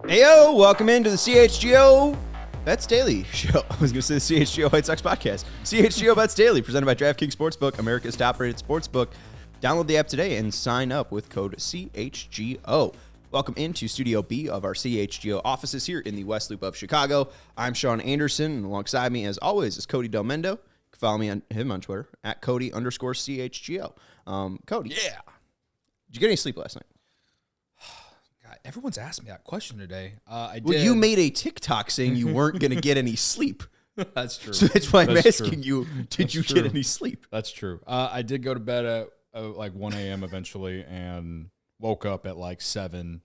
Heyo, welcome into the CHGO Bets Daily Show. I was going to say the CHGO White Sox Podcast. CHGO Bets Daily, presented by DraftKings Sportsbook, America's top-rated sportsbook. Download the app today and sign up with code CHGO. Welcome into Studio B of our CHGO offices here in the West Loop of Chicago. I'm Sean Anderson, and alongside me, as always, is Cody Delmendo. You can follow me on Twitter, at Cody_CHGO. Cody. Yeah. Did you get any sleep last night? God, everyone's asked me that question today. I did. Well, you made a TikTok saying you weren't going to get any sleep. That's true. So that's why I'm asking you, did you get any sleep? That's true. I did go to bed at like 1 a.m. eventually and woke up at like 7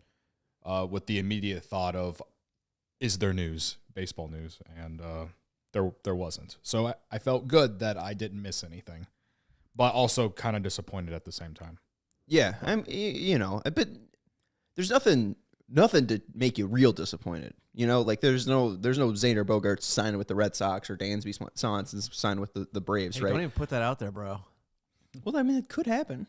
with the immediate thought of, is there news, baseball news? And there wasn't. So I felt good that I didn't miss anything, but also kind of disappointed at the same time. Yeah, but there's nothing to make you real disappointed. Like there's no Xander Bogaerts signing with the Red Sox or Dansby Swanson signing with the Braves, right? Don't even put that out there, bro. Well, I mean, it could happen.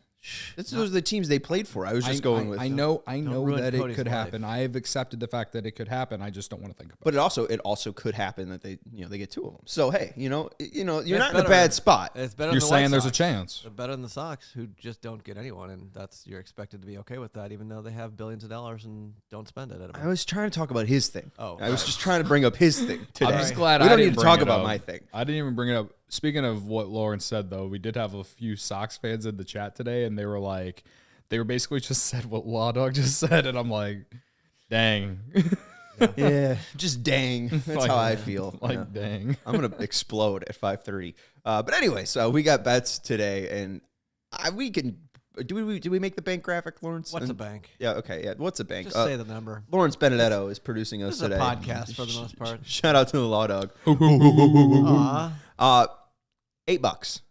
Those are the teams they played for. I was just going with. I know that Cody's it could life. happen. I have accepted the fact that it could happen. I just don't want to think about But it. it also could happen that they get 2 of them. So hey, you're not in a better. bad spot. It's better. You're than the saying White there's a Sox. chance. They're better than the Sox, who just don't get anyone, and you're expected to be okay with that, even though they have billions of dollars and don't spend it. I was trying to talk about his thing. Oh, I was just trying to bring up his thing today. I'm just glad we I don't didn't need to bring talk it about up. my thing. I didn't even bring it up. Speaking of what Lauren said, though, we did have a few Sox fans in the chat today, and they were basically just said what Law Dog just said, and I'm like, dang. Yeah, just dang. That's how I feel. Dang. I'm gonna explode at 5:30. But anyway, so we got bets today, and we can. Do we make the bank graphic, Lawrence? What's a bank? Yeah. Okay. Yeah. What's a bank? Just say the number. Lawrence Benedetto is producing us This is today. a podcast for the most part. Shout out to the Law Dog. Aw. $8.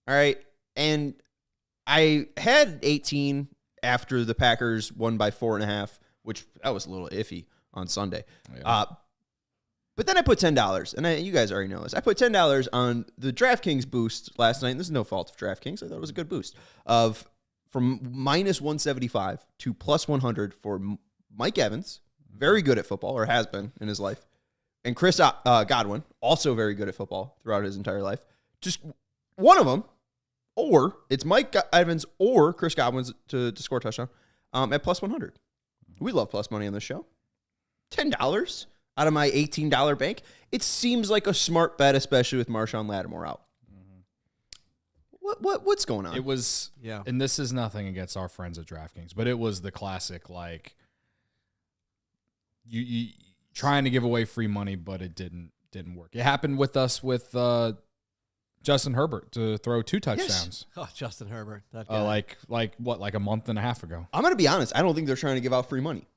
All right, and I had 18 after the Packers won by 4.5, which that was a little iffy on Sunday. Yeah. But then I put $10, and you guys already know this. I put $10 on the DraftKings boost last night, and this is no fault of DraftKings. I thought it was a good boost from -175 to +100 for Mike Evans, very good at football, or has been in his life, and Chris Godwin, also very good at football throughout his entire life. Just one of them, or it's Mike Evans or Chris Godwin to score a touchdown at +100. We love plus money on this show. $10 out of my $18 bank. It seems like a smart bet, especially with Marshawn Lattimore out. What's going on? It was, Yeah. and this is nothing against our friends at DraftKings, but it was the classic, you trying to give away free money, but it didn't work. It happened with us with Justin Herbert to throw 2 touchdowns. Oh, Justin Herbert. That guy. Like a month and a half ago. I'm going to be honest. I don't think they're trying to give out free money.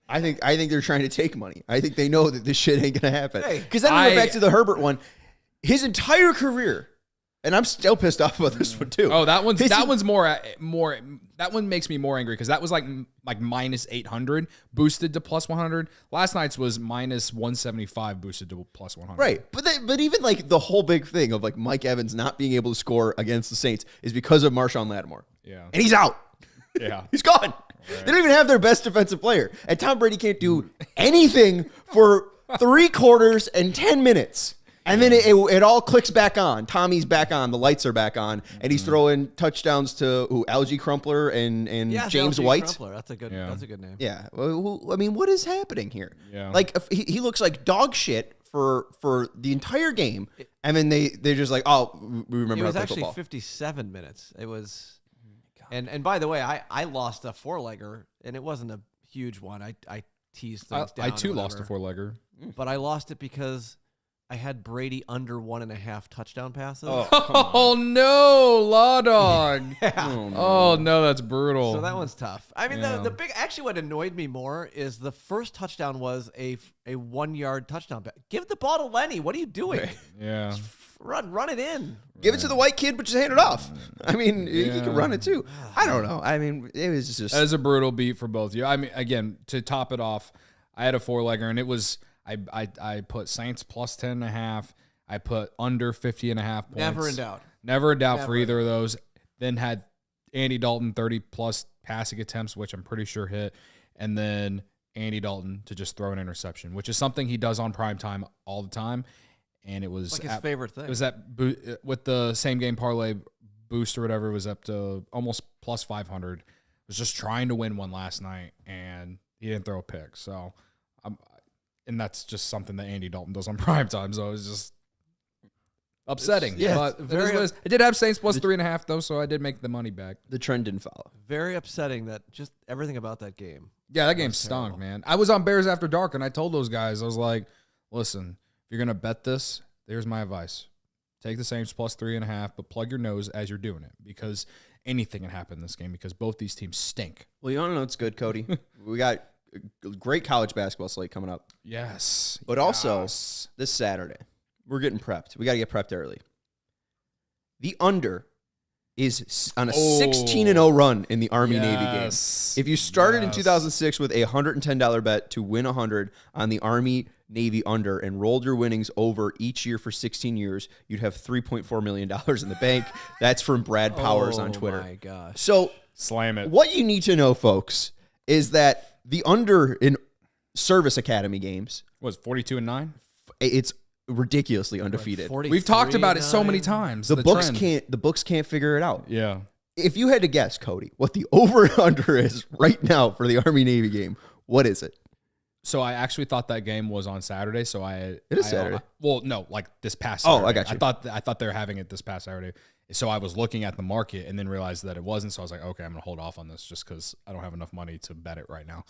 I think they're trying to take money. I think they know that this shit ain't going to happen. Because then we went back to the Herbert one. His entire career, and I'm still pissed off about this one too. Oh, that one's more. That one makes me more angry because that was like -800 boosted to +100. Last night's was -175 boosted to +100. Right, but even like the whole big thing of like Mike Evans not being able to score against the Saints is because of Marshawn Lattimore. Yeah, And he's out. yeah. He's gone. Right. They don't even have their best defensive player. And Tom Brady can't do anything for 3 quarters and 10 minutes. And then it all clicks back on. Tommy's back on. The lights are back on. And he's throwing touchdowns to Algie Crumpler and James White. Crumpler. That's a good name. Yeah. I mean, what is happening here? Yeah. Like, he looks like dog shit for the entire game. And then they're just like, oh, we remember It was how to play actually football. 57 minutes. It was... And by the way, I lost a 4-legger, and it wasn't a huge one. I teased things down. I too or lost a whatever. 4-legger. But I lost it because I had Brady under 1.5 touchdown passes. Oh no, Law Dog. Yeah. Oh no, that's brutal. So that one's tough. I mean, Yeah. the big actually what annoyed me more is the first touchdown was a 1-yard touchdown. Give the ball to Lenny. What are you doing? Yeah. Run it in. Give it to the white kid, but just hand it off. I mean, he can run it too. I don't know. I mean, it was just... That is a brutal beat for both of you. I mean, again, to top it off, I had a 4-legger, and it was I put Saints plus 10.5. I put under 50.5 points. Never in doubt. Never in doubt for either of those. Then had Andy Dalton 30 plus passing attempts, which I'm pretty sure hit. and then Andy Dalton to just throw an interception, which is something he does on primetime all the time. And it was like his favorite thing. It was with the same game parlay boost or whatever, it was up to almost plus 500. Was just trying to win one last night, and he didn't throw a pick. So, and that's just something that Andy Dalton does on primetime. So it was just upsetting. But I did have Saints plus 3.5 though, so I did make the money back. The trend didn't follow. Very upsetting that just everything about that game. Yeah, that game stunk, man. I was on Bears After Dark, and I told those guys, I was like, listen, if you're gonna bet this, here's my advice: take the Saints plus 3.5, but plug your nose as you're doing it, because anything can happen in this game because both these teams stink. Well, you want to know what's good, Cody? We got a great college basketball slate coming up. Yes. But also, this Saturday, we're getting prepped. We got to get prepped early. The under is on a 16-0 run in the Army-Navy game. If you started in 2006 with a $110 bet to win 100 on the Army-Navy under and rolled your winnings over each year for 16 years, you'd have $3.4 million in the bank. That's from Brad Powers on Twitter. Oh, my gosh. So, slam it. What you need to know, folks, is that the under in Service Academy games was 42-9. It's ridiculously undefeated. We've talked about it so many times. The books can't figure it out. Yeah. If you had to guess, Cody, what the over and under is right now for the Army Navy game, what is it? So I actually thought that game was on Saturday. So it is Saturday. Well, no, like this past Saturday. Oh, I got you. I thought they were having it this past Saturday. So I was looking at the market and then realized that it wasn't. So I was like, okay, I'm gonna hold off on this just because I don't have enough money to bet it right now.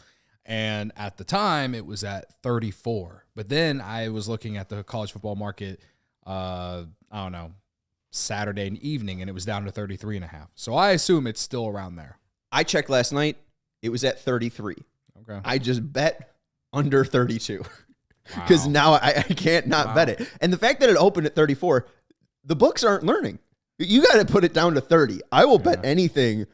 And at the time, it was at 34. But then I was looking at the college football market, I don't know, Saturday evening, and it was down to 33.5. So I assume it's still around there. I checked last night. It was at 33. Okay. I just bet under 32 because now I can't not bet it. And the fact that it opened at 34, the books aren't learning. You got to put it down to 30. I will bet anything.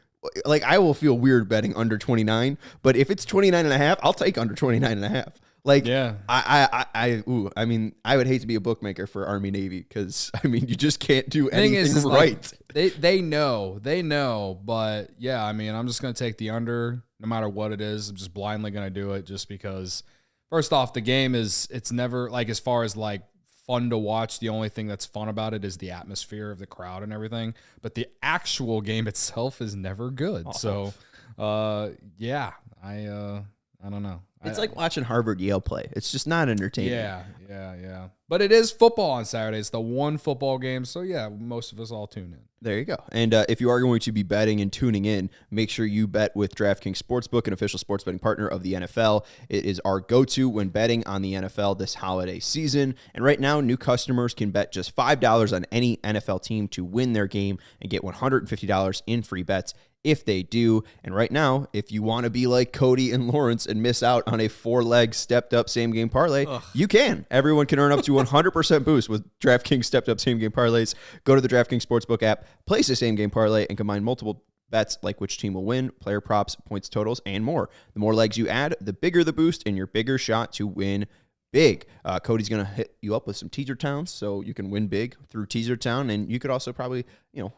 Like, I will feel weird betting under 29, but if it's 29.5, I'll take under 29.5. Like, yeah. I mean, I would hate to be a bookmaker for Army Navy because, I mean, you just can't do anything right. Like, they know, but yeah, I mean, I'm just going to take the under no matter what it is. I'm just blindly going to do it just because, first off, the game it's never, like, as far as, like, fun to watch. The only thing that's fun about it is the atmosphere of the crowd and everything. But the actual game itself is never good. So, yeah, I don't know. It's like watching Harvard-Yale play. It's just not entertaining. Yeah. But it is football on Saturday. It's the one football game. So, yeah, most of us all tune in. There you go. And if you are going to be betting and tuning in, make sure you bet with DraftKings Sportsbook, an official sports betting partner of the NFL. It is our go-to when betting on the NFL this holiday season. And right now, new customers can bet just $5 on any NFL team to win their game and get $150 in free bets if they do. And right now, if you want to be like Cody and Lawrence and miss out on a 4-leg stepped-up same-game parlay, you can. Everyone can earn up to 100% boost with DraftKings stepped-up same-game parlays. Go to the DraftKings Sportsbook app, place a same-game parlay, and combine multiple bets like which team will win, player props, points totals, and more. The more legs you add, the bigger the boost and your bigger shot to win big. Cody's going to hit you up with some teaser towns so you can win big through teaser town, and you could also probably,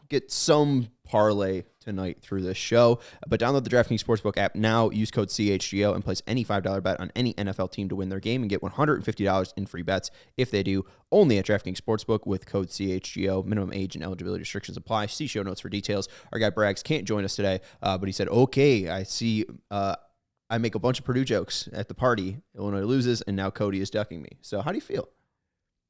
get some parlay tonight through this show. But download the DraftKings Sportsbook app now, use code CHGO, and place any $5 bet on any NFL team to win their game and get $150 in free bets if they do. Only at DraftKings Sportsbook with code CHGO. Minimum age and eligibility restrictions apply. See show notes for details. Our guy Braggs can't join us today, but he said, okay, I see I make a bunch of Purdue jokes at the party. Illinois loses, and now Cody is ducking me. So how do you feel?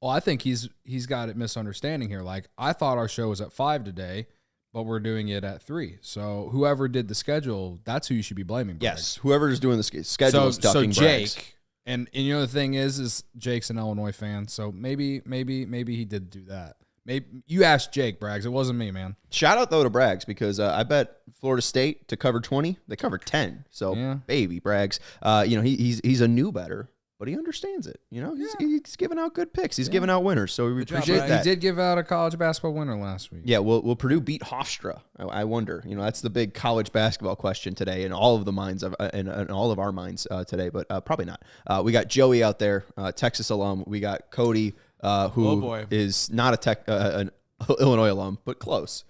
Well, I think he's got it misunderstanding here. Like, I thought our show was at 5 today, but we're doing it at 3. So whoever did the schedule, that's who you should be blaming. Bragg. Yes, whoever is doing the schedule is ducking So Jake, Braggs. and the thing is Jake's an Illinois fan, so maybe he did do that. Maybe you asked Jake, Braggs. It wasn't me, man. Shout out, though, to Braggs because I bet Florida State to cover 20. They covered 10. So, baby, Braggs. He's a new bettor, but he understands it. He's giving out good picks. He's giving out winners. So we appreciate that. He did give out a college basketball winner last week. Yeah, will Purdue beat Hofstra? I wonder. That's the big college basketball question today in all of the minds of in all of our minds today, but probably not. We got Joey out there, Texas alum. We got Cody. Who is not an Illinois alum, but close.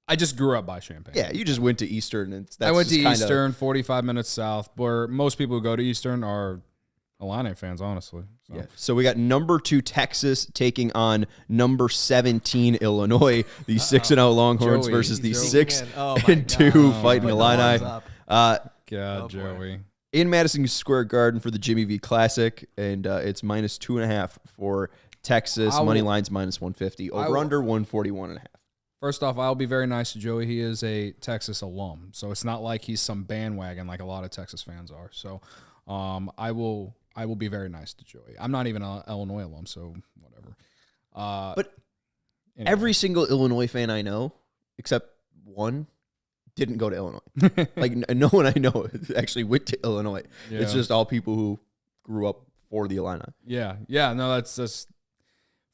I just grew up by Champaign. Yeah, you just went to Eastern. And that's I went to just Eastern, 45 minutes south, where most people who go to Eastern are Illini fans, honestly. So. Yeah. So we got number 2 Texas taking on number 17 Illinois, the 6-0 Longhorns Joey, versus the Joey. 6-2 Fighting Illini. God, Oh, boy. Joey. In Madison Square Garden for the Jimmy V Classic, and it's -2.5 for Texas. Money line's -150. Over under 141.5. First off, I'll be very nice to Joey. He is a Texas alum, so it's not like he's some bandwagon like a lot of Texas fans are. So, I will be very nice to Joey. I'm not even an Illinois alum, so whatever. But anyway. every single Illinois fan I know, except one, didn't go to Illinois. Like no one I know actually went to Illinois. Yeah. It's just all people who grew up for the Illini. Yeah. No, that's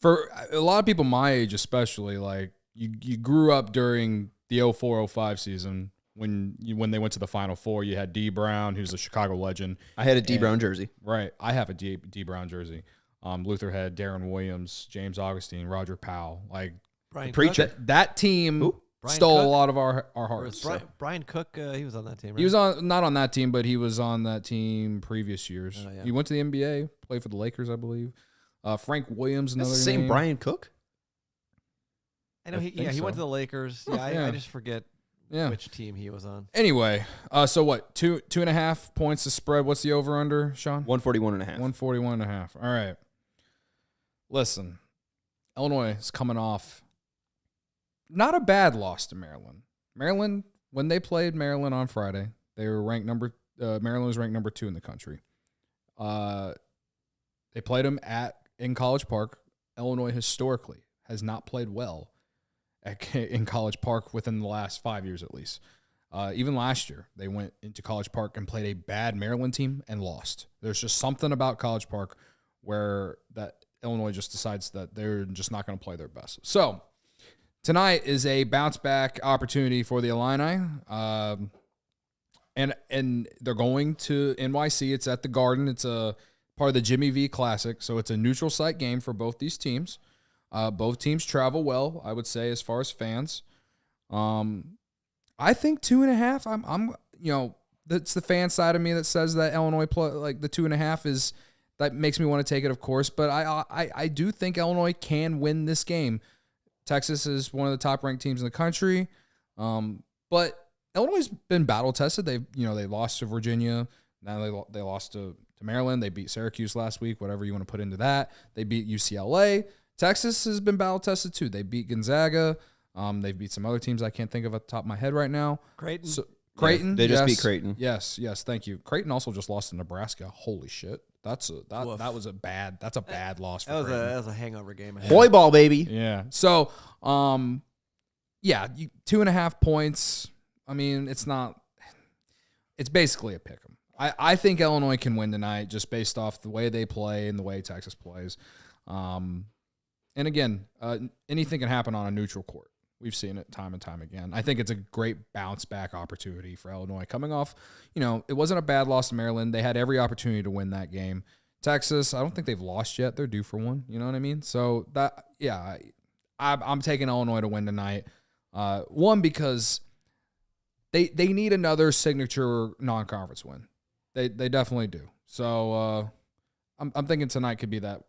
for a lot of people my age, especially. Like you grew up during the 04-05 season when they went to the Final Four. You had D Brown, who's a Chicago legend. I had a D Brown jersey. Right, I have a D Brown jersey. Luther had Darren Williams, James Augustine, Roger Powell. Like Brian preacher. Cook? that team Brian stole Cook? a lot of our Or hearts. was Brian Cook, he was on that team, right? He was not on that team, but he was on that team previous years. Oh, yeah. He went to the NBA, played for the Lakers, I believe. Frank Williams, another That's the same name. Brian Cook? I know I he think went so. to the Lakers. Yeah, Yeah. I just forget Yeah. which team he was on. Anyway, so what? 2.5 points to spread. What's the over under, Sean? 141.5. 141.5. All right. Listen, Illinois is coming off not a bad loss to Maryland. Maryland, when they played Maryland on Friday, they were ranked Maryland was ranked number 2 in the country. They played them in College Park. Illinois historically has not played well in College Park within the last 5 years at least. Even last year, they went into College Park and played a bad Maryland team and lost. There's just something about College Park where that Illinois just decides that they're just not going to play their best. So tonight is a bounce back opportunity for the Illini. And they're going to NYC. It's at the Garden. It's a part of the Jimmy V Classic. So it's a neutral site game for both these teams. Both teams travel well, I would say, as far as fans. I think 2.5. I'm that's the fan side of me that says that Illinois like the 2.5 is that makes me want to take it, of course. But I do think Illinois can win this game. Texas is one of the top ranked teams in the country, but Illinois has been battle tested. They lost to Virginia. Now they lost to Maryland. They beat Syracuse last week. Whatever you want to put into that. They beat UCLA. Texas has been battle tested too. They beat Gonzaga. They've beat some other teams I can't think of at the top of my head right now. Creighton. Creighton. Yeah, they just beat Creighton. Yes, thank you. Creighton also just lost to Nebraska. Holy shit. That was a bad loss for Creighton. That was a hangover game. Hoy ball, baby. Yeah. So, 2.5 points. I mean, it's basically a pick 'em. I think Illinois can win tonight just based off the way they play and the way Texas plays. And again, anything can happen on a neutral court. We've seen it time and time again. I think it's a great bounce back opportunity for Illinois coming off. It wasn't a bad loss to Maryland. They had every opportunity to win that game. Texas, I don't think they've lost yet. They're due for one. You know what I mean? So I'm taking Illinois to win tonight. One, because they need another signature non-conference win. They definitely do. So I'm thinking tonight could be that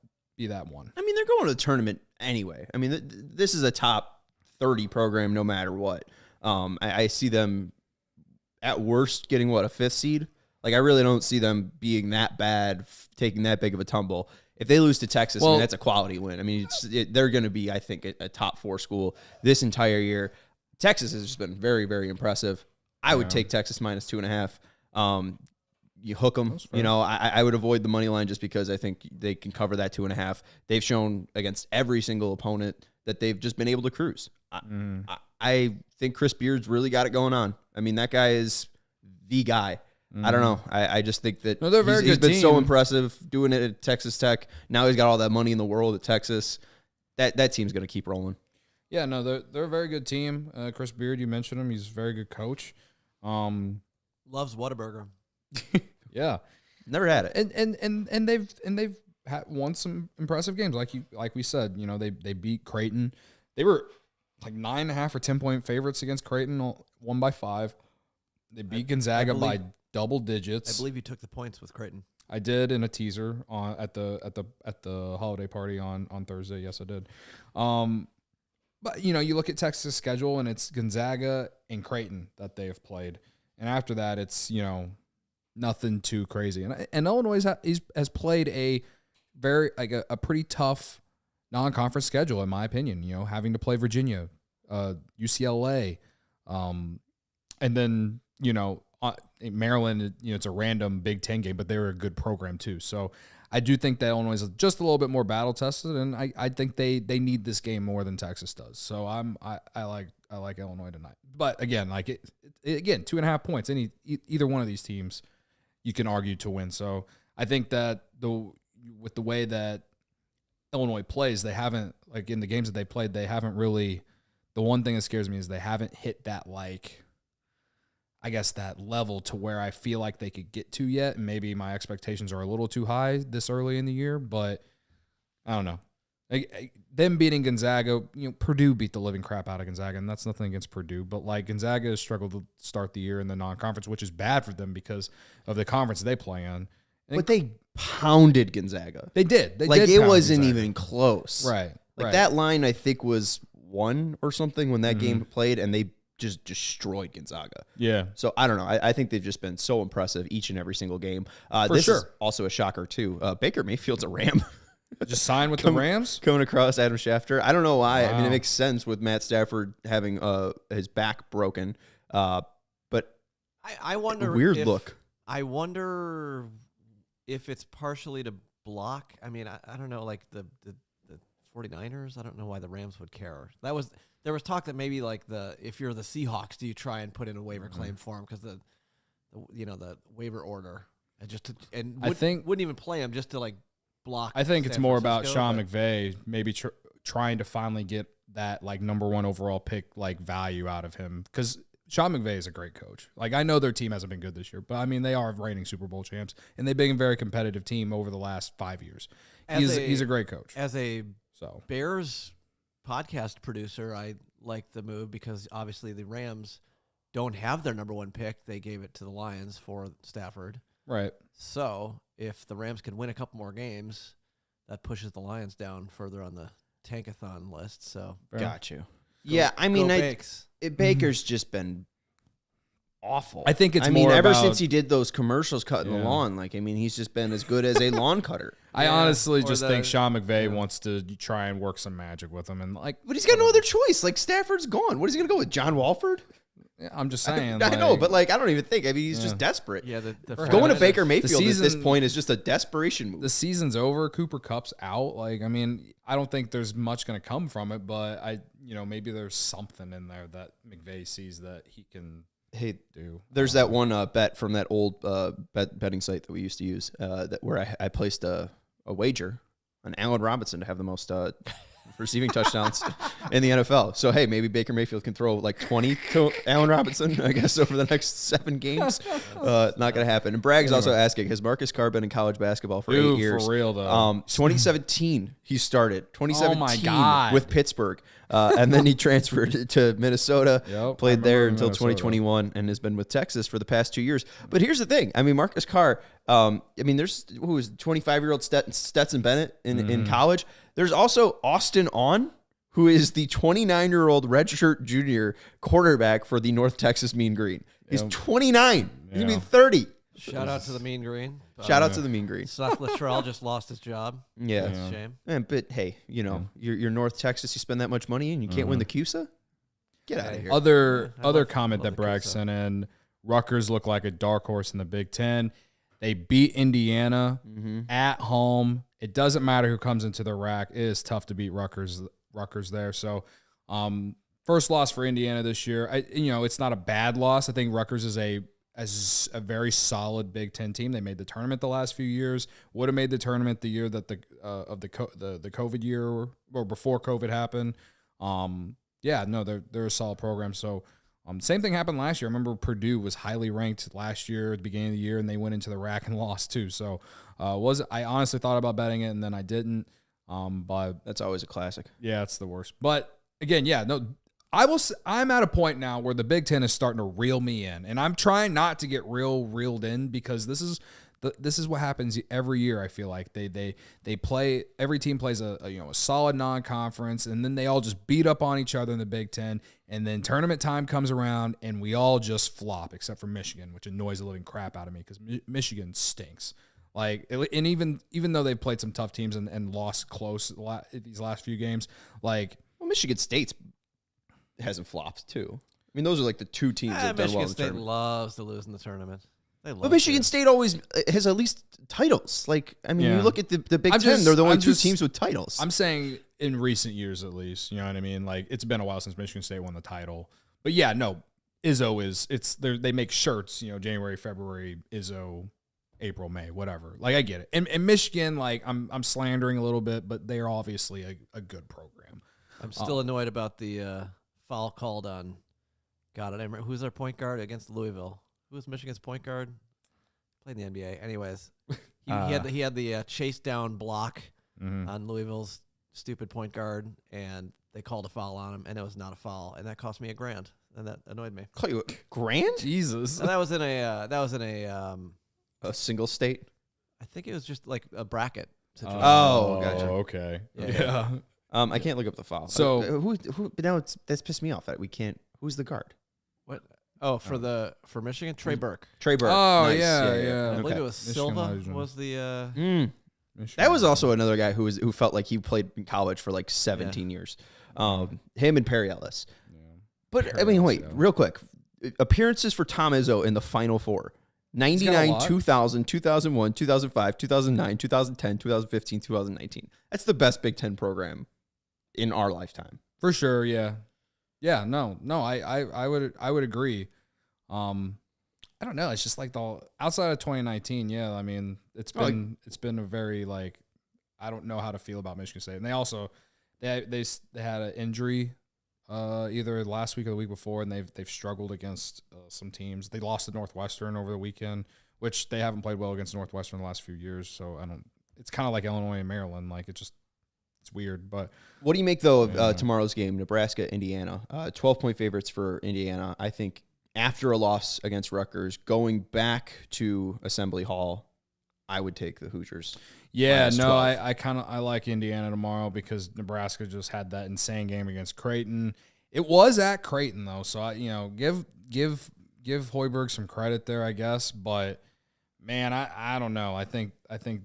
one. I mean, they're going to the tournament anyway. I mean, this is a top 30 program no matter what. I see them at worst getting a 5th seed. Like, I really don't see them being that bad, taking that big of a tumble. If they lose to Texas, I mean, that's a quality win. I mean, they're going to be, I think, a top 4 school this entire year. Texas has just been very, very impressive. I would take Texas -2.5. You hook them. I would avoid the money line just because I think they can cover that 2.5. They've shown against every single opponent that they've just been able to cruise. I think Chris Beard's really got it going on. I mean, that guy is the guy. I don't know. I just think that he's been so impressive doing it at Texas Tech. Now he's got all that money in the world at Texas. That team's going to keep rolling. Yeah, no, they're a very good team. Chris Beard, you mentioned him. He's a very good coach. Loves Whataburger. Yeah, never had it. And they've won some impressive games, like we said. They beat Creighton. They were like 9.5 or 10-point favorites against Creighton, won by 5. They beat Gonzaga by double digits. I believe you took the points with Creighton. I did in a teaser at the holiday party on Thursday. Yes, I did. But you look at Texas' schedule, and it's Gonzaga and Creighton that they have played, and after that, it's nothing too crazy. And Illinois has played a very a pretty tough non-conference schedule, in my opinion. Having to play Virginia, UCLA, and then Maryland, it's a random Big Ten game, but they're a good program too. So I do think that Illinois is just a little bit more battle tested, and I think they need this game more than Texas does. So I like Illinois tonight. But again, again, 2.5 points. Either one of these teams, you can argue to win. So I think that with the way that Illinois plays, they haven't, in the games that they played, they haven't really. The one thing that scares me is they haven't hit that that level to where I feel like they could get to yet. And maybe my expectations are a little too high this early in the year, but I don't know. Them beating Gonzaga, Purdue beat the living crap out of Gonzaga, and that's nothing against Purdue, but Gonzaga has struggled to start the year in the non-conference, which is bad for them because of the conference they play in. But they pounded Gonzaga. They did. It wasn't even close. Right. That line, I think, was 1 or something when that game played, and they just destroyed Gonzaga. Yeah. So I don't know. I think they've just been so impressive each and every single game. This is also a shocker too. Baker Mayfield's a Ram. Just signed with the Rams? Coming across Adam Schefter. I don't know why. Wow. I mean, it makes sense with Matt Stafford having his back broken. But I wonder. Weird look. I wonder if it's partially to block. I mean, I don't know, the 49ers. I don't know why the Rams would care. There was talk that maybe if you're the Seahawks, do you try and put in a waiver claim for him because the waiver order wouldn't even play him just to block. I think San it's more about Francisco, Sean McVay maybe trying to finally get that number 1 overall pick value out of him, because Sean McVay is a great coach. I know their team hasn't been good this year, but I mean they are reigning Super Bowl champs, and they've been a very competitive team over the last 5 years. He's a great coach. As a Bears podcast producer, I like the move because obviously the Rams don't have their number 1 pick. They gave it to the Lions for Stafford. Right. So if the Rams can win a couple more games, that pushes the Lions down further on the tankathon list. So got you. I mean, Baker's just been awful. I think ever since he did those commercials cutting the lawn, he's just been as good as a lawn cutter. I honestly just think Sean McVay wants to try and work some magic with him, but he's got no other choice. Stafford's gone. What is he gonna go with? John Walford? Yeah, I'm just saying. I know, but I don't even think. He's just desperate. Yeah, going to Baker Mayfield at this point is just a desperation move. The season's over. Cooper Kupp's out. I don't think there's much going to come from it, but maybe there's something in there that McVay sees that he can. Do. There's that one bet from that old betting site that we used to use where I placed a wager on Allen Robinson to have the most receiving touchdowns in the NFL. So, hey, maybe Baker Mayfield can throw 20 to Allen Robinson, I guess, over the next 7 games. Not going to happen. And Bragg's also asking, has Marcus Carr been in college basketball for 8 years? For real, though. 2017, he started. 2017 oh my God. with Pittsburgh. And then he transferred to Minnesota, played there until Minnesota. 2021, and has been with Texas for the past 2 years. But here's the thing. Marcus Carr, there's 25-year-old Stetson Bennett in college. There's also Austin On, who is the 29-year-old redshirt junior quarterback for the North Texas Mean Green. He's 29. He's going to be 30. Shout out to the Mean Green. Shout out to the Mean Green. Seth Littrell just lost his job. Yeah. That's a shame. But hey, you're North Texas. You spend that much money and you can't win the CUSA? Get out of here. Other comment that Bragg sent in, Rutgers look like a dark horse in the Big Ten. They beat Indiana at home. It doesn't matter who comes into the rack. It is tough to beat Rutgers there. So, first loss for Indiana this year. It's not a bad loss. I think Rutgers is a very solid Big Ten team. They made the tournament the last few years. Would have made the tournament the year that the COVID year or before COVID happened. They're a solid program. So. Same thing happened last year. I remember Purdue was highly ranked last year at the beginning of the year, and they went into the rack and lost too. So, I honestly thought about betting it, and then I didn't. But that's always a classic. Yeah, it's the worst. But again, I'm at a point now where the Big Ten is starting to reel me in, and I'm trying not to get reeled in because this is what happens every year. I feel like they play, every team plays a solid non-conference, and then they all just beat up on each other in the Big Ten, and then tournament time comes around and we all just flop except for Michigan, which annoys the living crap out of me because Michigan stinks. Like, and even though they've played some tough teams and lost close these last few games, like, well, Michigan State's hasn't flopped too. I mean, those are like the two teams that have done well in the State tournament. loves to lose in the tournament. But Michigan State always has at least titles. Like, I mean, Yeah. you look at the Big Ten; they're the only two teams with titles. I'm saying in recent years, at least, you know what I mean. Like, it's been a while since Michigan State won the title. But yeah, no, Izzo they make shirts. You know, January, February, Izzo, April, May, whatever. Like, I get it. And Michigan, like, I'm slandering a little bit, but they are obviously a good program. I'm still annoyed about the foul called on. God, I don't remember who's their point guard against Louisville. Who was Michigan's point guard? Played in the NBA. Anyways, he had the chase down block on Louisville's stupid point guard, and they called a foul on him, and it was not a foul, and that cost me $1,000, and that annoyed me. Call you grand? Jesus. And that was in a A single state? I think it was just like a bracket situation. Oh, gotcha. Okay. Yeah. I can't look up the foul. So- who? But now that's pissed me off that we can't. Who's the guard? What? Oh, for Michigan, Trey Burke. Trey Burke. Oh, Nice. yeah. I believe Okay. it was Michigan Silva legend. was the. That was also another guy who felt like he played in college for like 17 years. Him and Perry Ellis. Yeah. But Perry I mean, Ellis, wait, yeah. real quick. Appearances for Tom Izzo in the Final Four. 99, lot. 2000, 2001, 2005, 2009, 2010, 2015, 2019. That's the best Big Ten program in our lifetime. For sure, yeah. Yeah, no, I would agree. I don't know. It's just like outside of 2019, yeah. I mean, it's been a very, like, I don't know how to feel about Michigan State. And they also they had an injury either last week or the week before, and they've struggled against some teams. They lost to Northwestern over the weekend, which they haven't played well against Northwestern in the last few years. So it's kind of like Illinois and Maryland. Like, it's weird. But What do you make, though, of tomorrow's game, Nebraska, Indiana? 12-point favorites for Indiana. I think after a loss against Rutgers, going back to Assembly Hall, I would take the Hoosiers. yeah, no, 12. I like Indiana tomorrow because Nebraska just had that insane game against Creighton. It was at Creighton though, so give Hoiberg some credit there, I guess. But man, I don't know. I think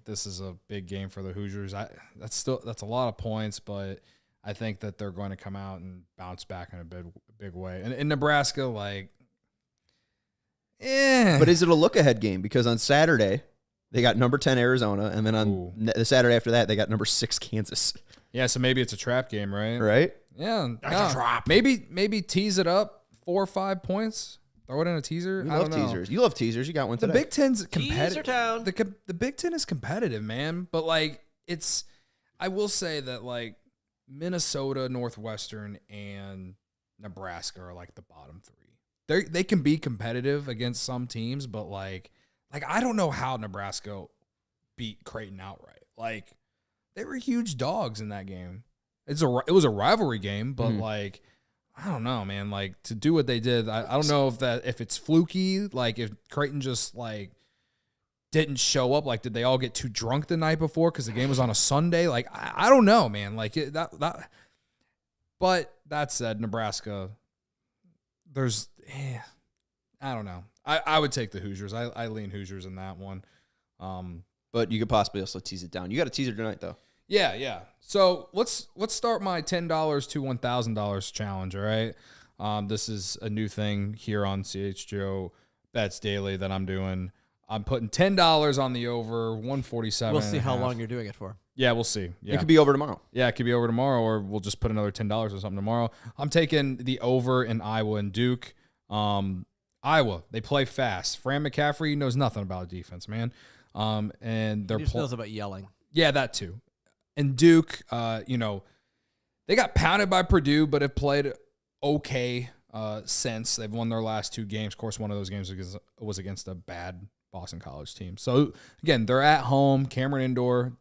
this is a big game for the Hoosiers. That's a lot of points, but I think that they're going to come out and bounce back in a big way. And in Nebraska, like, But is it a look-ahead game? Because on Saturday, they got number 10 Arizona, and then on the Saturday after that, they got number 6 Kansas. yeah, so maybe it's a trap game, right? Right? Yeah, no. Maybe tease it up 4 or 5 points. Throw it in a teaser. You I love don't know. teasers. You love teasers. You got one The today. Big Ten's Teaser competitive. town. The Big Ten is competitive, man. But like, I will say that like Minnesota, Northwestern, and Nebraska are like the bottom 3. They can be competitive against some teams, but like I don't know how Nebraska beat Creighton outright. Like, they were huge dogs in that game. It was a rivalry game, but like, I don't know, man. Like, to do what they did, I don't know if it's fluky. Like, if Creighton just like didn't show up, like, did they all get too drunk the night before because the game was on a Sunday? Like, I don't know, man. Like that. But that said, Nebraska, I don't know. I would take the Hoosiers. I lean Hoosiers in that one. But you could possibly also tease it down. You got a teaser tonight, though. Yeah. So let's start my $10 to $1,000 challenge. All right. This is a new thing here on CHGO Bets Daily that I'm doing. I'm putting $10 on the over 147. We'll see how long you're doing it for. Yeah, we'll see. Yeah. It could be over tomorrow. Yeah, it could be over tomorrow, or we'll just put another $10 or something tomorrow. I'm taking the over in Iowa and Duke. Iowa, they play fast. Fran McCaffrey knows nothing about defense, man. And they're He just knows about yelling. Yeah, that too. And Duke, they got pounded by Purdue, but have played okay since. They've won their last 2 games. Of course, one of those games was against a bad Boston College team. So again, they're at home, Cameron Indoor,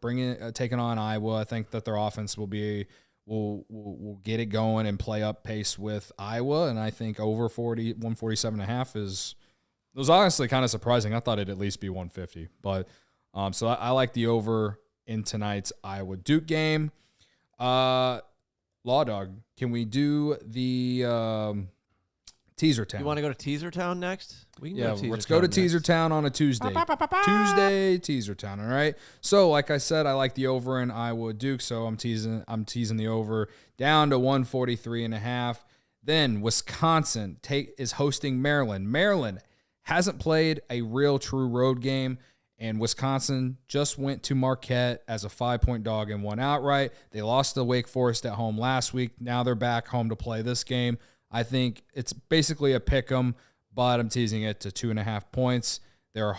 taking on Iowa. I think that their offense will be will get it going and play up pace with Iowa. And I think over 147.5 was honestly kind of surprising. I thought it'd at least be 150. But so I like the over in tonight's Iowa Duke game. Law Dog, can we do the Teaser Town? You want to go to Teaser Town next? We can Yeah, go to let's go to Teaser Town on a Tuesday. Tuesday, Teaser Town, all right? So, like I said, I like the over in Iowa Duke, so I'm teasing the over down to 143.5. Then Wisconsin is hosting Maryland. Maryland hasn't played a real true road game, and Wisconsin just went to Marquette as a 5-point dog and won outright. They lost to Wake Forest at home last week. Now they're back home to play this game. I think it's basically a pick 'em, but I'm teasing it to 2.5 points. They're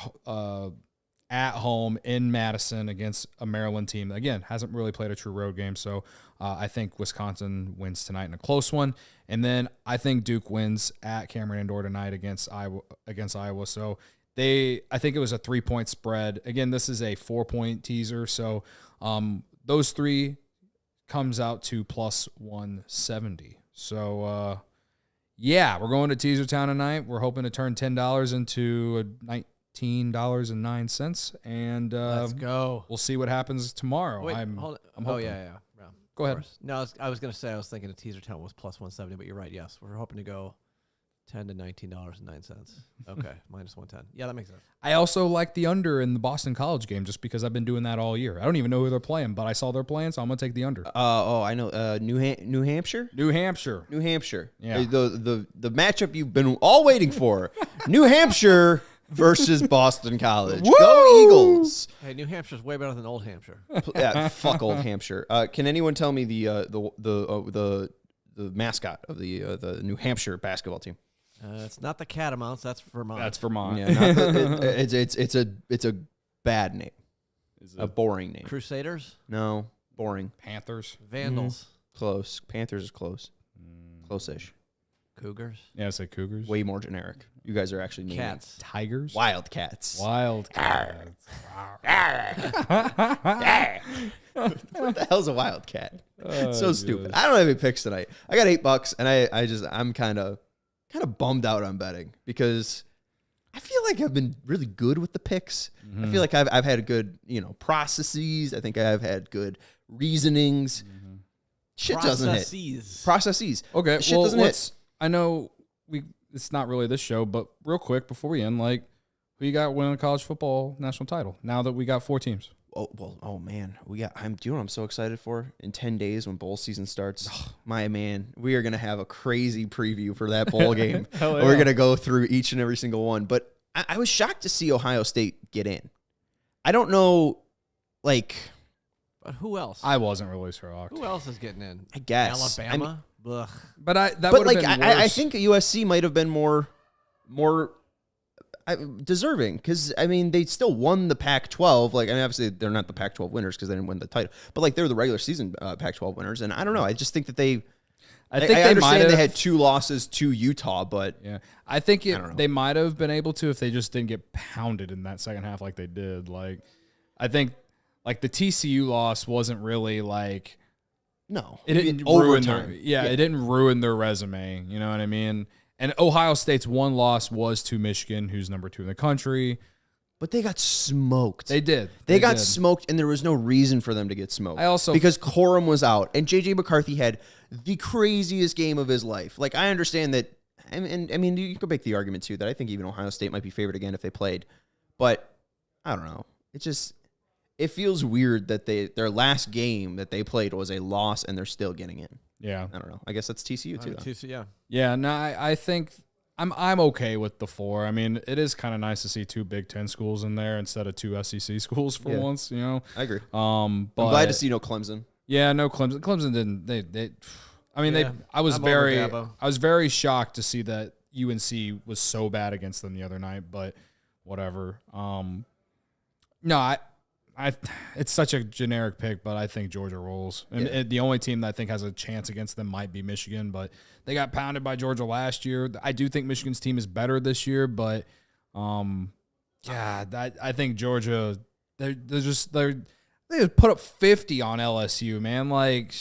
at home in Madison against a Maryland team that, again, hasn't really played a true road game. So I think Wisconsin wins tonight in a close one. And then I think Duke wins at Cameron Indoor tonight against Iowa. So I think it was a 3-point spread. Again, this is a 4-point teaser. So those three comes out to plus 170. So, yeah, we're going to Teaser Town tonight. We're hoping to turn $10 into $19.09, and Let's go. We'll see what happens tomorrow. Wait, I'm hold hoping. Oh, yeah. Go ahead. No, I was going to say I was thinking a Teaser Town was plus 170, but you're right. Yes, we're hoping to go $10 to $19.09. Okay, minus 110. Yeah, that makes sense. I also like the under in the Boston College game just because I've been doing that all year. I don't even know who they're playing, but I saw they're playing, so I'm going to take the under. I know. New Hampshire? New Hampshire. New Hampshire. Yeah. The matchup you've been all waiting for. New Hampshire versus Boston College. Woo! Go Eagles. Hey, New Hampshire's way better than Old Hampshire. Yeah, fuck Old Hampshire. Can anyone tell me the mascot of the New Hampshire basketball team? It's not the Catamounts. That's Vermont. That's Vermont. Yeah, it's a bad name. A boring name. Crusaders? No, boring. Panthers. Vandals? Close. Panthers is close. Close-ish. Cougars? Yeah, I say Cougars. Way more generic. You guys are actually naming Cats? Tigers. Wildcats. Wildcats. What the hell's a wildcat? It's so Oh, stupid. gosh. I don't have any picks tonight. I got $8, and I'm kind of bummed out on betting because I feel like I've been really good with the picks. I feel like I've had good processes. I think I've had good reasonings. Shit doesn't hit. Processes. Okay, Shit well, doesn't hit. I know it's not really this show, but real quick before we end, like, who you got winning the college football national title now that we got 4 teams? Oh man, do you know what I'm so excited for? In 10 days when bowl season starts, my man, we are gonna have a crazy preview for that bowl game. Hell yeah. We're gonna go through each and every single one. But I was shocked to see Ohio State get in. I don't know, like, But who else? I wasn't really shocked. Who else is getting in? I guess Alabama? Ugh. But that but would like have been worse. I think USC might have been more deserving because I mean they still won the Pac-12. Like, I mean, obviously they're not the Pac-12 winners because they didn't win the title, but like they're the regular season Pac-12 winners. And I don't know. I just think that I understand they had 2 losses to Utah, but yeah, I think don't know. they might have been able to if they just didn't get pounded in that second half like they did. Like, I think like the TCU loss wasn't really like. no, It didn't ruin their, it didn't ruin their resume. You know what I mean? And Ohio State's one loss was to Michigan, who's number 2 in the country. but they got smoked. They did. They got did. smoked, and there was no reason for them to get smoked. Because Corum was out, and J.J. McCarthy had the craziest game of his life. Like, I understand that, and I mean, you could make the argument, too, that I think even Ohio State might be favored again if they played. But, I don't know. It feels weird that their last game that they played was a loss, and they're still getting in. Yeah. I don't know. I guess that's TCU, too. TCU, yeah. Yeah, no, I think I'm okay with the 4. I mean, it is kind of nice to see 2 Big Ten schools in there instead of 2 SEC schools for once. You know, I agree. But I'm glad to see no Clemson. Yeah, no Clemson. Clemson didn't. They. I mean, Yeah, I was I'm over Dabo. very shocked to see that UNC was so bad against them the other night. But whatever. No, it's such a generic pick, but I think Georgia rolls. And the only team that I think has a chance against them might be Michigan, but they got pounded by Georgia last year. I do think Michigan's team is better this year, but I think Georgia they put up 50 on LSU, man. Like,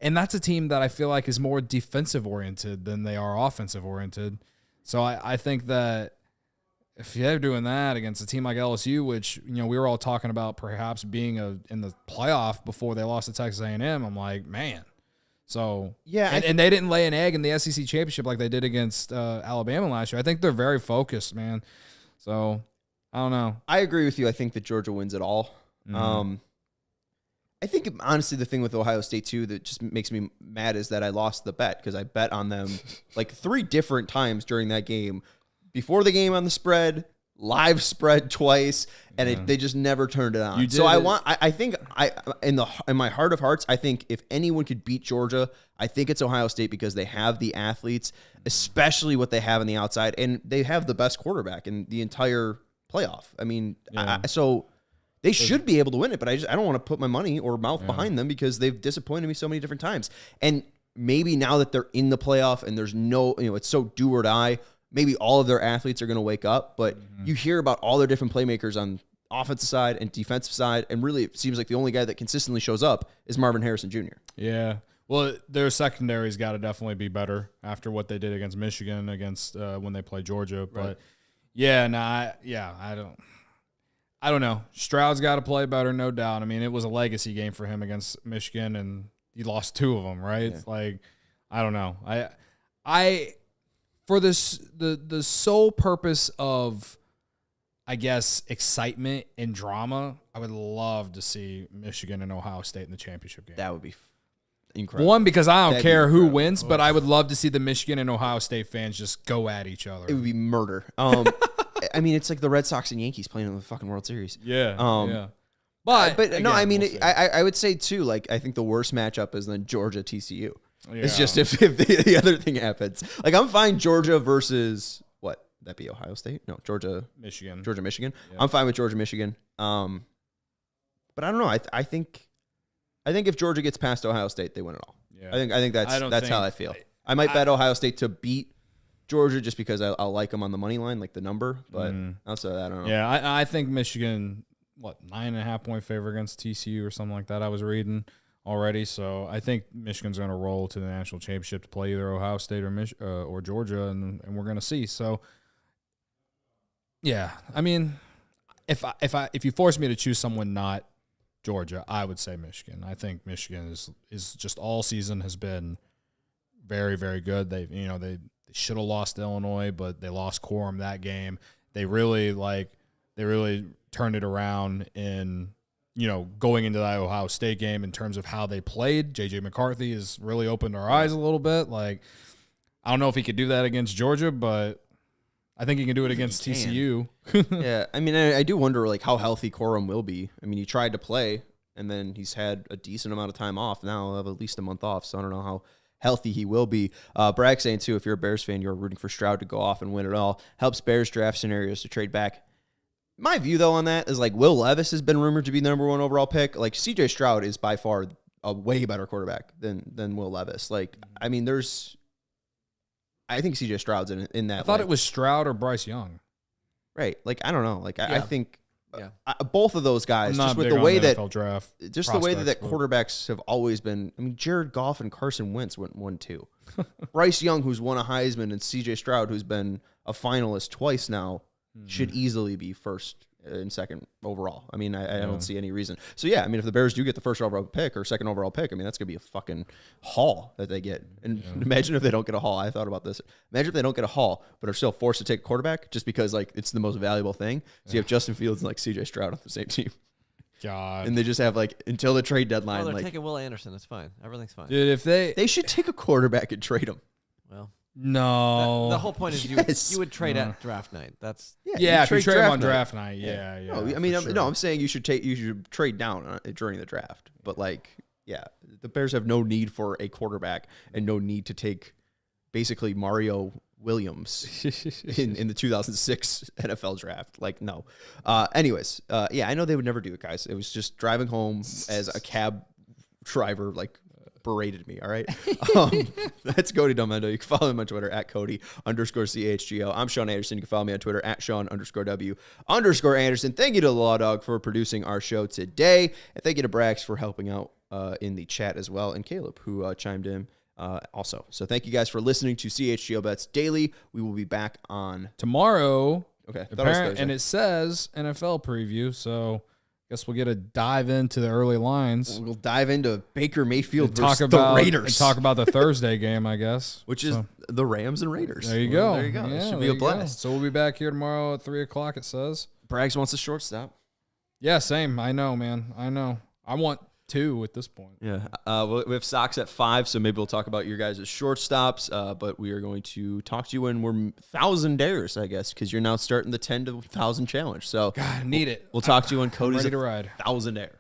And that's a team that I feel like is more defensive oriented than they are offensive oriented. So I think that if they're doing that against a team like LSU, which, we were all talking about perhaps being in the playoff before they lost to Texas A&M, I'm like, man. So, yeah. And they didn't lay an egg in the SEC championship like they did against Alabama last year. I think they're very focused, man. So, I don't know. I agree with you. I think that Georgia wins it all. Mm-hmm. I think, honestly, the thing with Ohio State, too, that just makes me mad is that I lost the bet because I bet on them like 3 different times during that game. Before the game on the spread, live spread twice, and they just never turned it on. So I think in my heart of hearts, I think if anyone could beat Georgia, I think it's Ohio State because they have the athletes, especially what they have on the outside, and they have the best quarterback in the entire playoff. I mean, so they should be able to win it, but I don't want to put my money or mouth behind them because they've disappointed me so many different times. And maybe now that they're in the playoff and there's no, it's so do or die, maybe all of their athletes are going to wake up, but you hear about all their different playmakers on offensive side and defensive side, and really it seems like the only guy that consistently shows up is Marvin Harrison Jr. Yeah. Well, their secondary's got to definitely be better after what they did against Michigan, against when they played Georgia. But I don't know. Stroud's got to play better, no doubt. I mean, it was a legacy game for him against Michigan, and he lost 2 of them, right? Yeah. It's like, I don't know. I for this the sole purpose of, I guess, excitement and drama, I would love to see Michigan and Ohio State in the championship game. That would be incredible. One, because I don't care who wins, but I would love to see the Michigan and Ohio State fans just go at each other. It would be murder. I mean, it's like the Red Sox and Yankees playing in the fucking World Series. Yeah. But again, no, I mean, I would say too, like, I think the worst matchup is then Georgia TCU. Yeah. It's just if the other thing happens. Like, I'm fine Georgia versus what? That'd be Ohio State? No, Georgia Michigan. Yeah. I'm fine with Georgia Michigan. But I don't know. I think if Georgia gets past Ohio State, they win it all. Yeah. I think that's how I feel. I might bet Ohio State to beat Georgia just because I like them on the money line, like the number. But outside of that, I don't know. Yeah, I think Michigan, 9.5 point favor against TCU or something like that. I was reading already, so I think Michigan's going to roll to the national championship to play either Ohio State or Georgia, and we're going to see. So, yeah, I mean, if you force me to choose someone not Georgia, I would say Michigan. I think Michigan is just all season has been very, very good. They should have lost to Illinois, but they lost quorum that game. They really turned it around in, going into that Ohio State game in terms of how they played. J.J. McCarthy has really opened our eyes a little bit. Like, I don't know if he could do that against Georgia, but I think he can do it against TCU. Yeah, I mean, I do wonder, like, how healthy Corum will be. I mean, he tried to play, and then he's had a decent amount of time off. Now he'll have at least a month off, so I don't know how healthy he will be. Bragg saying, too, if you're a Bears fan, you're rooting for Stroud to go off and win it all. Helps Bears draft scenarios to trade back. My view, though, on that is, like, Will Levis has been rumored to be the number 1 overall pick. Like, C.J. Stroud is by far a way better quarterback than Will Levis. Like, I mean, I think C.J. Stroud's in that. I thought it was Stroud or Bryce Young. Right. Like, I don't know. Like, I think both of those guys, just with the way that quarterbacks have always been. I mean, Jared Goff and Carson Wentz went 1-2. Bryce Young, who's won a Heisman, and C.J. Stroud, who's been a finalist twice now, should easily be first and second overall. I mean, I don't see any reason. So, yeah, I mean, if the Bears do get the first overall pick or second overall pick, I mean, that's going to be a fucking haul that they get. And imagine if they don't get a haul. I thought about this. Imagine if they don't get a haul, but are still forced to take a quarterback just because, like, it's the most valuable thing. So you have Justin Fields and, like, C.J. Stroud on the same team. God. And they just have, like, until the trade deadline. They're taking Will Anderson. It's fine. Everything's fine. Dude, if they should take a quarterback and trade him. Well. No. The whole point is you would trade at draft night. That's if you trade him on draft night. Yeah. No, I mean, I'm saying you should trade down during the draft. But, like, yeah, the Bears have no need for a quarterback and no need to take basically Mario Williams in the 2006 NFL draft. Like, no. Anyways, I know they would never do it, guys. It was just driving home as a cab driver, like, berated me, all right? That's Cody Delmendo. You can follow him on Twitter at Cody_CHGO. I'm Sean Anderson. You can follow me on Twitter at Sean_W_Anderson. Thank you to the Law Dog for producing our show today. And thank you to Brax for helping out in the chat as well, and Caleb, who chimed in also. So thank you guys for listening to CHGO Bets Daily. We will be back on tomorrow. Okay. And it says NFL preview, so guess we'll get a dive into the early lines. We'll dive into Baker Mayfield versus the Raiders. And talk about the Thursday game, I guess. Which is the Rams and Raiders. There you go. There you go. Yeah, it should be a blast. So we'll be back here tomorrow at 3 o'clock, it says. Braggs wants a shortstop. Yeah, same. I know, man. I know. I want 2 at this point. Yeah. We have Sox at 5, so maybe we'll talk about your guys' shortstops. But we are going to talk to you when we're 1,000 dares, I guess, because you're now starting the 10 to 1,000 challenge. So God, I need it. We'll talk to you when Cody's ready to ride. 1,000 dare.